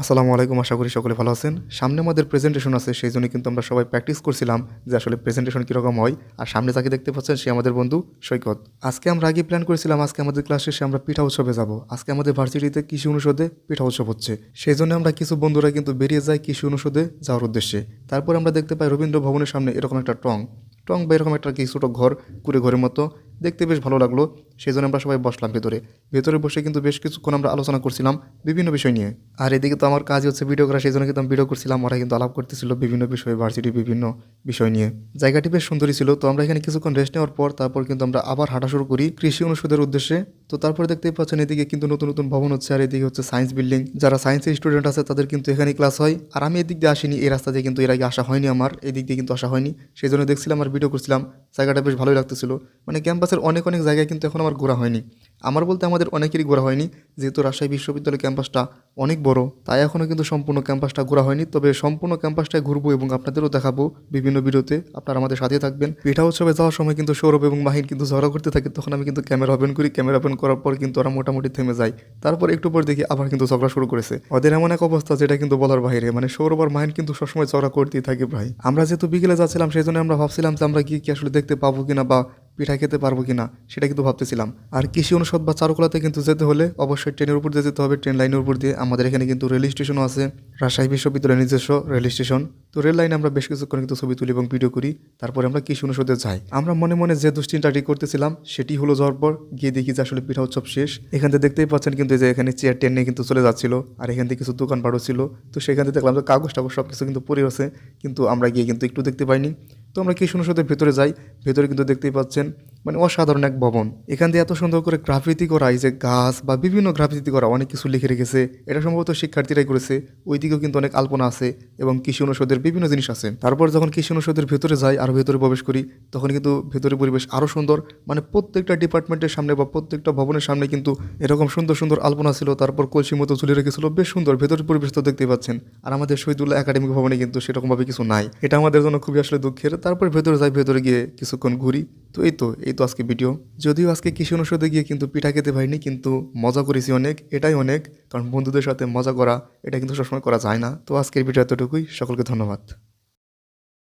আসসালামু আলাইকুম, আশা করি সকলে ভালো আছেন। সামনে আমাদের প্রেজেন্টেশন আছে, সেই জন্য কিন্তু আমরা সবাই প্র্যাকটিস করছিলাম যে আসলে প্রেজেন্টেশন কীরকম হয়। আর সামনে যাকে দেখতে পাচ্ছেন সে আমাদের বন্ধু সৈকত। আজকে আমরা আগে প্ল্যান করেছিলাম আজকে আমাদের ক্লাস শেষে আমরা পিঠা উৎসবে যাব। আজকে আমাদের ভার্সিটিতে কৃষি অনুষদে পিঠা উৎসব হচ্ছে, সেই জন্য আমরা কিছু বন্ধুরা কিন্তু বেরিয়ে যাই কৃষি অনুষদে যাওয়ার উদ্দেশ্যে। তারপর আমরা দেখতে পাই রবীন্দ্র ভবনের সামনে এরকম একটা টং বা এরকম একটা কি ছোটো ঘর, কুড়ে ঘরের মতো দেখতে বেশ ভালো লাগলো। সেই জন্য আমরা সবাই বসলাম ভেতরে বসে কিন্তু বেশ কিছুক্ষণ আমরা আলোচনা করছিলাম বিভিন্ন বিষয় নিয়ে। আর এদিকে তো আমার কাজ হচ্ছে ভিডিও করা, সেই জন্য কিন্তু আমি ভিডিও করছিলাম, ওরা কিন্তু আলাপ করতেছিল বিভিন্ন বিষয়ে, ভার্সিটির বিভিন্ন বিষয় নিয়ে। জায়গাটি বেশ সুন্দরই ছিল। তো আমরা এখানে কিছুক্ষণ রেস্ট নেওয়ার পর তারপর কিন্তু আমরা আবার হাঁটা শুরু করি কৃষি অনুষদের উদ্দেশ্যে। তো তারপরে দেখতেই পাচ্ছেন এদিকে কিন্তু নতুন নতুন ভবন হচ্ছে, আর এদিকে হচ্ছে সায়েন্স বিল্ডিং। যারা সায়েন্সের স্টুডেন্ট আছে তাদের কিন্তু এখানে ক্লাস হয়। আর আমি এদিক দিয়ে আসিনি, এই রাস্তা দিয়ে কিন্তু এর আগে আসা হয়নি, আমার এদিক দিয়ে কিন্তু আসা হয়নি, সেই জন্য দেখছিলাম আর ভিডিও করছিলাম। জায়গাটা বেশ ভালোই লাগতেছিল। মানে ক্যাম্পাসের অনেক অনেক জায়গায় কিন্তু এখন আমার ঘোরা হয়নি। আমার বলতে আমাদের অনেকেরই ঘোরা হয়নি, যেহেতু রাজশাহী বিশ্ববিদ্যালয় ক্যাম্পাসটা অনেক বড়, তাই এখনও কিন্তু সম্পূর্ণ ক্যাম্পাসটা ঘোরা হয়নি। তবে সম্পূর্ণ ক্যাম্পাসটায় ঘুরবো এবং আপনাদেরও দেখাবো বিভিন্ন ভিডিওতে, আপনারা আমাদের সাথে থাকবেন। পিঠা উৎসবে যাওয়ার সময় কিন্তু সৌরভ এবং মাহিন কিন্তু ঝগড়া করতে থাকে, তখন আমি কিন্তু ক্যামেরা ওপেন করি। ক্যামেরা ওপেন করার পর কিন্তু ওরা মোটামুটি থেমে যায়। তারপর একটু পর দেখি আবার কিন্তু ঝগড়া শুরু করেছে। ওদের এমন এক অবস্থা যেটা কিন্তু বলার বাইরে, মানে সৌরভ আর মাহিন কিন্তু সবসময় ঝগড়া করতেই থাকে ভাই। আমরা যেহেতু বিকেলে যাচ্ছিলাম, সেই জন্য আমরা ভাবছিলাম যে আমরা কি আসলে দেখতে পাবো কিনা বা পিঠা খেতে পারবো কিনা সেটা কিন্তু ভাবতেছিলাম। আর কৃষি অনুষদ বা চারুকলাতে কিন্তু যেতে হলে অবশ্যই ট্রেনের উপর দিয়ে যেতে হবে, ট্রেন লাইনের উপর দিয়ে। আমাদের এখানে কিন্তু রেল স্টেশনও আছে, রাজশাহী বিশ্ববিদ্যালয়ের নিজস্ব রেল স্টেশন। তো রেল লাইনে আমরা বেশ কিছুক্ষণ কিন্তু ছবি তুলি এবং ভিডিও করি, তারপরে আমরা কৃষি অনুষদে যাই। আমরা মনে মনে যে দুশ্চিন্তাটি করতেছিলাম সেটি হলো যাওয়ার পর গিয়ে দেখি যে আসলে পিঠা উৎসব শেষ। এখান থেকে দেখতেই পাচ্ছেন কিন্তু যে এখানে চেয়ার টেন নিয়ে কিন্তু চলে যাচ্ছিল, আর এখান থেকে কিছু দোকানপাটও ছিল। তো সেখান থেকে দেখলাম যে কাগজ টাগজ সব কিছু কিন্তু পড়ে আছে, কিন্তু আমরা গিয়ে কিন্তু একটু দেখতে পাইনি। তো আমরা কৃষি অনুষদের ভেতরে যাই। ভেতরে কিন্তু দেখতেই পাচ্ছেন মানে অসাধারণ এক ভবন। এখান দিয়ে এত সুন্দর করে গ্রাফিতি করা, এই যে গাছ বা বিভিন্ন গ্রাফিতি করা অনেক কিছু লিখে রেখেছে। এটা সম্ভবত শিক্ষার্থীরাই করেছে। ওইদিকেও কিন্তু অনেক আলপনা আছে এবং কৃষি অনুষদের বিভিন্ন জিনিস আছে। তারপর যখন কৃষি অনুষদের ভেতরে যাই আর ভেতরে প্রবেশ করি, তখন কিন্তু ভেতরে পরিবেশ আরও সুন্দর। মানে প্রত্যেকটা ডিপার্টমেন্টের সামনে বা প্রত্যেকটা ভবনের সামনে কিন্তু এরকম সুন্দর সুন্দর আলপনা ছিল, তারপর কলসি মতো ঝুলে রেখেছিল, বেশ সুন্দর। ভেতরের পরিবেশ তো দেখতেই পাচ্ছেন। আর আমাদের শহীদুল্লাহ একাডেমিক ভবনে কিন্তু সেরকমভাবে কিছু নাই, এটা আমাদের জন্য খুবই আসলে দুঃখের। তারপর ভেতরে যাই, ভেতরে গিয়ে কিছুক্ষণ ঘুরি। তো এই তো আজকে ভিডিও। যদিও আজকে কৃষি অনুষদে গিয়ে কিন্তু পিঠা খেতে পারিনি, কিন্তু মজা করেছি অনেক, এটাই অনেক। কারণ বন্ধুদের সাথে মজা করা এটা কিন্তু সবসময় করা যায় না। তো আজকের ভিডিও এতটুকুই, সকলকে ধন্যবাদ।